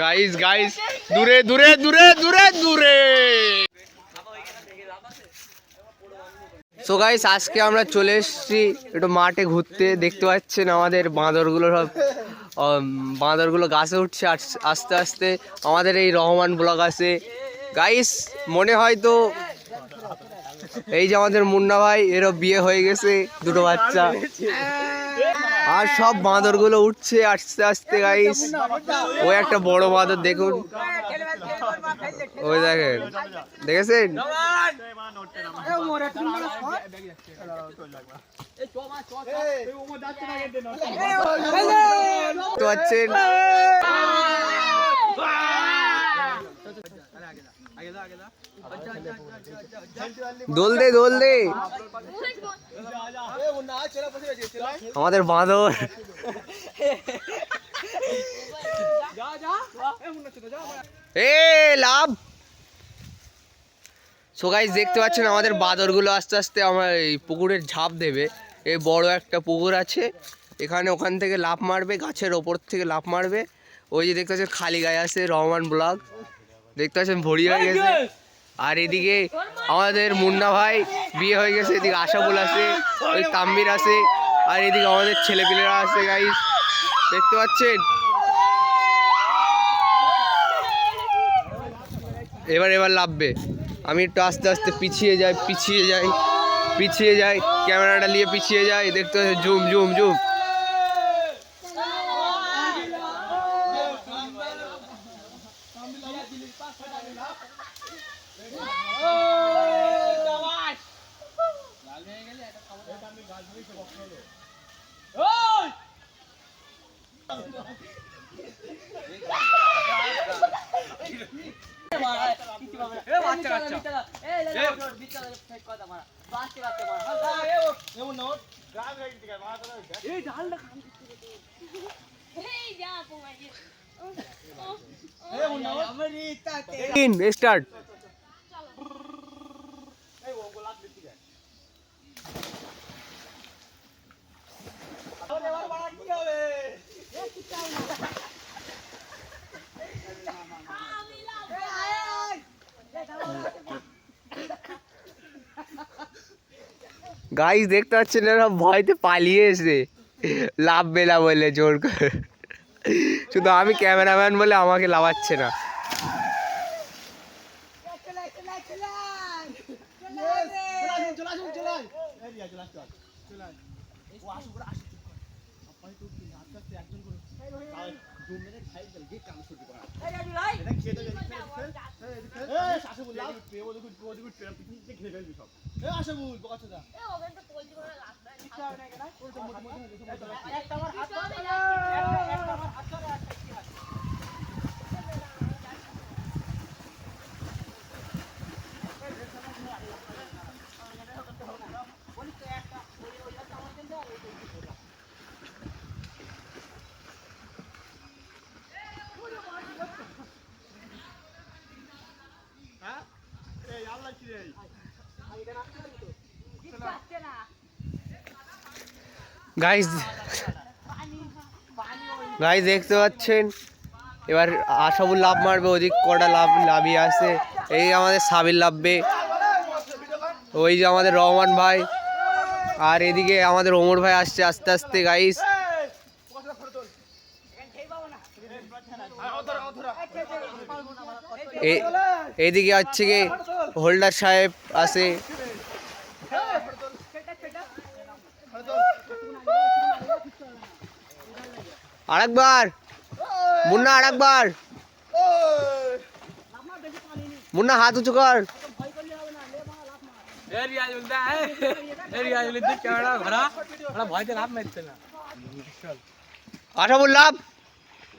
Guys guys দূরে দূরে দূরে দূরে দূরে। সো গাইস আজকে আমরা চলে এসেছি একটু মাঠে ঘুরতে। দেখতে পাচ্ছেন আমাদের বাঁদরগুলো সব বাঁদরগুলো গাছে উঠছে আস্তে আস্তে। আমাদের এই রহমান ব্লগ আছে গাইস। মনে হয় তো এই যে আমাদের মুন্না ভাই, এরও বিয়ে হয়ে গেছে, দুটো বাচ্চা। আর সব বাঁদরগুলো উঠছে আস্তে আস্তে গাইস। ওই একটা বড় বাঁদর দেখুন, ওই দেখেন, দেখেছেন? পাচ্ছেন দোল দে দোল দে আমাদের বাঁদর। এ লাভ। সো গাইস দেখতে পাচ্ছেন আমাদের বাঁদরগুলো আস্তে আস্তে আমার এই পুকুরের ঝাঁপ দেবে। এই বড় একটা পুকুর আছে এখানে, ওখান থেকে লাফ মারবে, গাছের ওপর থেকে লাফ মারবে। ওই যে দেখতে পাচ্ছেন খালি গায়ে আছে রহমান ব্লগ, দেখতে পাচ্ছেন ভরি হয়ে গেছে। আর এদিকে আমাদের মুন্না ভাই বিয়ে হয়ে গেছে, এদিকে আশাফুল আছে, ওই তাম্বির আছে, আর এদিকে আমাদের ছেলেপিলেরা আছে গাইস, দেখতে পাচ্ছেন। এবার লাভবে। আমি একটু আস্তে আস্তে পিছিয়ে যাই, ক্যামেরাটা নিয়ে পিছিয়ে যাই, দেখতে পাচ্ছেন zoom zoom zoom. Start. Guys দেখতে পাচ্ছেন এরা ভয়তে পালিয়ে এসে লাভ বেলা বলে জোর করে। শুধু আমি ক্যামেরাম্যান বলে আমাকে লাভাচ্ছে না। গাইস দেখতে পাচ্ছেন এবার আশাবুল লাভ মারবে, ওদিক কটা লাভিয়ে আছে। এই আমাদের সাবির লাভবে, ওই যে আমাদের রহমান ভাই, আর এদিকে আমাদের ওমর ভাই আসছে আস্তে আস্তে গাইস। এইদিকে হচ্ছে কি হোল্ডার সাহেব আছে। আরেকবার মুন্না, আরেকবার মুন্না, হাত উঁচু কর। আশাবুল লাভ,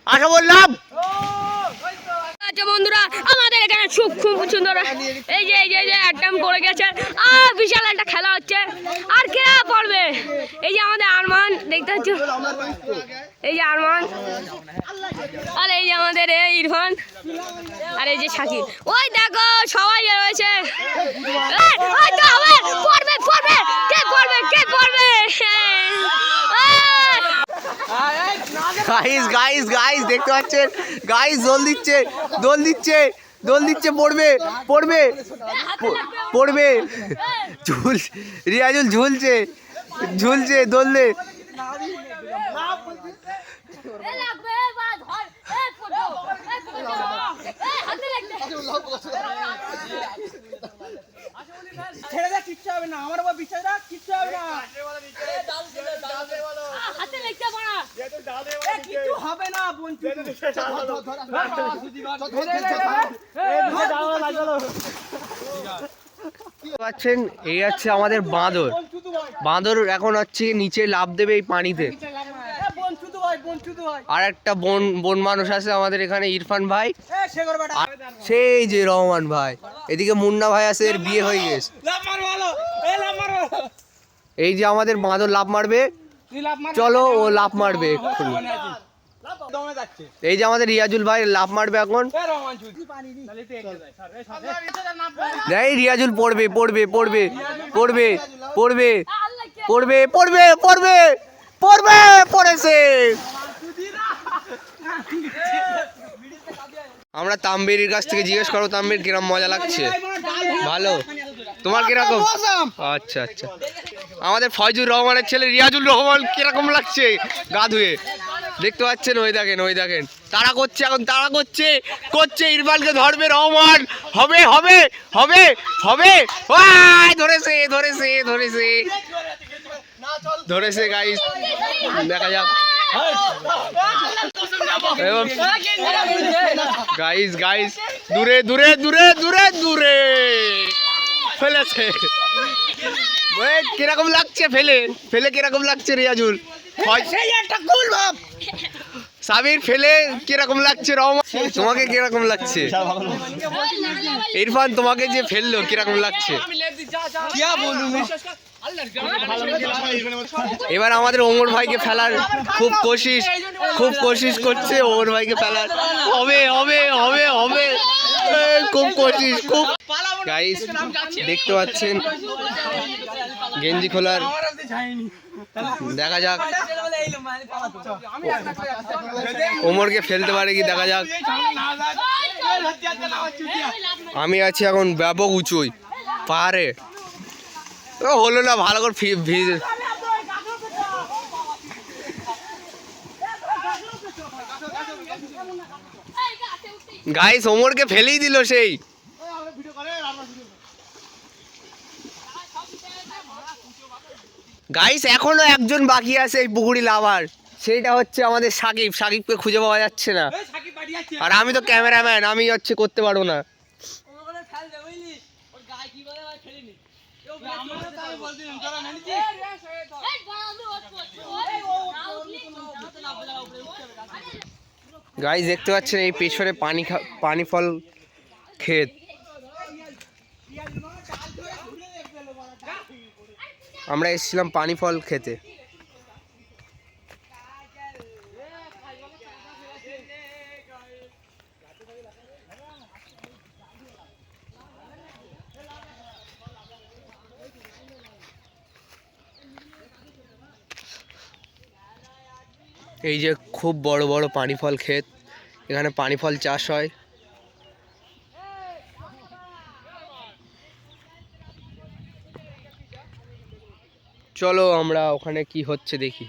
আশাবুল লাভ। আচ্ছা বন্ধুরা, আমাদের এখানে খুব সুন্দর এই যে অ্যাটাম করে গেছে, আর বিশাল একটা খেলা হচ্ছে। আর কে পড়বে? এই যে আমাদের আরমান, দেখতে পাচ্ছ, এই যে আরমান, আর এই যে আমাদের ইরফান, আর এই যে শাকিব। ওই দেখো সবাই রয়েছে। পড়বে পড়বে, কে পড়বে কে পড়বে? গাইস গাইস গাইস দেখতে পাচ্ছেন গাইস দোল দিচ্ছে দোল দিচ্ছে দোল দিচ্ছে পড়বে পড়বে পড়বে ঝুল রিয়াজুল ঝুলছে ঝুলছে দোললে ছেড়ে দে, কিচ্ছু হবে না, আমার উপর বিশ্বাস রাখ, কিচ্ছু হবে না। কিচ্ছু হবে না, বঞ্চু। পাচ্ছেন এই হচ্ছে আমাদের বাঁদর বাঁদর এখন হচ্ছে নিচে লাফ দেবে এই পানিতে আর একটা বন বন মানুষ আছে আমাদের এখানে ইরফান ভাই আর সেই যে রহমান ভাই এদিকে মুন্না ভাই আছে এর বিয়ে হয়ে গেছে এই যে আমাদের বাঁদর লাফ মারবে চলো ও লাফ মারবে এক্ষুনি এই যে আমাদের রিয়াজুল ভাই লাফ মারবে এখন এই রিয়াজুল পড়বে পড়বে পড়বে পড়বে পড়বে পড়বে পড়বে পড়বে পড়বে পড়েছে আমরা তাম্বির কাছ থেকে জিজ্ঞেস করো তাম্বির কিরকম মজা লাগছে ভালো তোমার কিরকম আচ্ছা আচ্ছা আমাদের ফয়জুর রহমানের ছেলে রিয়াজুল রহমান কিরকম লাগছে গা ধুয়ে দেখতে পাচ্ছেন ওই দেখেন তারা করছে এখন তারা করছে করছে ইরফানকে ধরবে রহমান হবে হবে হবে হবে ধরেছে ধরেছে ধরেছে ধরেছে গাইস দেখা যাক গাইস গাইস দূরে দূরে দূরে দূরে দূরে ফেলেছে কিরকম লাগছে ফেলে ফেলে কিরকম লাগছে রিয়াজুল সাবির ফেলে কিরকম লাগছে রহমান তোমাকে কিরকম লাগছে ইরফান তোমাকে যে ফেললো কিরকম লাগছে এবার আমাদের ওমর ভাইকে ফেলার খুব কোশিশ করছে ওমর ভাইকে ফেলার হবে হবে হবে হবে খুব কোশিশ খুব গাইস দেখতে পাচ্ছেন গেঞ্জি খোলার দেখা যাক ওমরকে ফেলতে পারে কি দেখা যাক আমি আছি এখন ব্যাপক উঁচুই পাহাড়ে হলো না ভালো করে গাইস ওমরকে ফেলেই দিল সেই গাইস এখনো একজন বাকি আছে এই পুকুরি লাভার সেইটা হচ্ছে আমাদের সাকিবকে খুঁজে পাওয়া যাচ্ছে না আর আমি তো ক্যামেরাম্যান আমি হচ্ছে করতে পারবো না গাইস দেখতে পাচ্ছেন এই পেছনে পানি ফল ক্ষেত আমরা এসেছিলাম পানি ফল খেতে এই যে খুব বড় বড় পানি ফল ক্ষেত এখানে পানি ফল চাষ হয় চলো আমরা ওখানে কি হচ্ছে দেখি